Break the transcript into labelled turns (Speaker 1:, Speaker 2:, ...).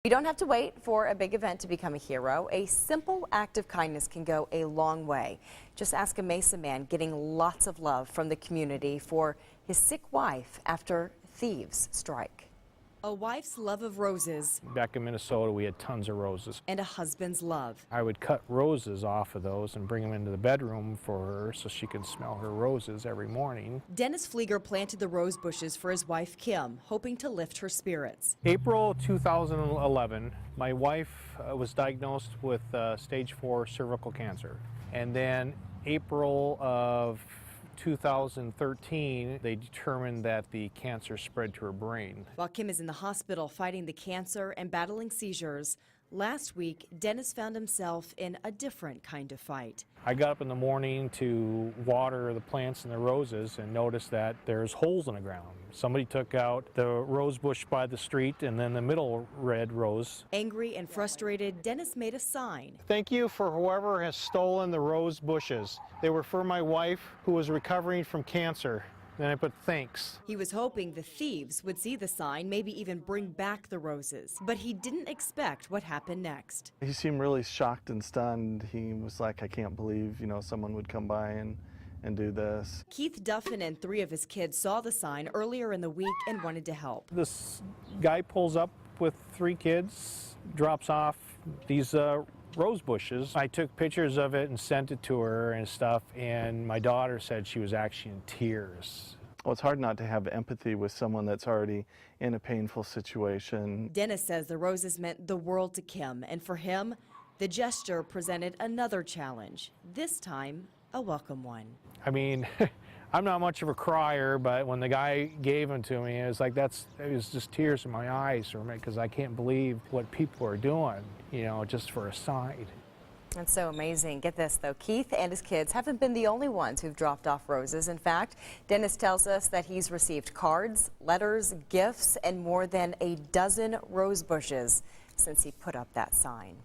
Speaker 1: You don't have to wait for a big event to become a hero. A simple act of kindness can go a long way. Just ask a Mesa man getting lots of love from the community for his sick wife after thieves strike. A wife's love of roses.
Speaker 2: Back in Minnesota, we had tons of roses.
Speaker 1: And a husband's love.
Speaker 2: I would cut roses off of those and bring them into the bedroom for her so she could smell her roses every morning.
Speaker 1: Dennis Flieger planted the rose bushes for his wife, Kim, hoping to lift her spirits.
Speaker 2: April 2011, my wife was diagnosed with stage 4 cervical cancer. And then April of 2013, they determined that the cancer spread to her brain.
Speaker 1: While Kim is in the hospital fighting the cancer and battling seizures, last week, Dennis found himself in a different kind of fight.
Speaker 2: I got up in the morning to water the plants and the roses and noticed that there's holes in the ground. Somebody took out the rose bush by the street and then the middle red rose.
Speaker 1: Angry and frustrated, Dennis made a sign.
Speaker 2: Thank you for whoever has stolen the rose bushes. They were for my wife who was recovering from cancer. Then I put thanks.
Speaker 1: He was hoping the thieves would see the sign, maybe even bring back the roses. But he didn't expect what happened next.
Speaker 3: He seemed really shocked and stunned. He was like, I can't believe, someone would come by and do this.
Speaker 1: Keith Duffin and 3 of his kids saw the sign earlier in the week and wanted to help.
Speaker 2: This guy pulls up with 3 kids, drops off these rose bushes. I took pictures of it and sent it to her and stuff, and my daughter said she was actually in tears.
Speaker 3: Well, it's hard not to have empathy with someone that's already in a painful situation.
Speaker 1: Dennis says the roses meant the world to Kim, and for him, the gesture presented another challenge, this time a welcome one.
Speaker 2: I mean, I'm not much of a crier, but when the guy gave them to me, it was like it was just tears in my eyes because I can't believe what people are doing, just for a sign.
Speaker 1: That's so amazing. Get this, though. Keith and his kids haven't been the only ones who've dropped off roses. In fact, Dennis tells us that he's received cards, letters, gifts, and more than a dozen rose bushes since he put up that sign.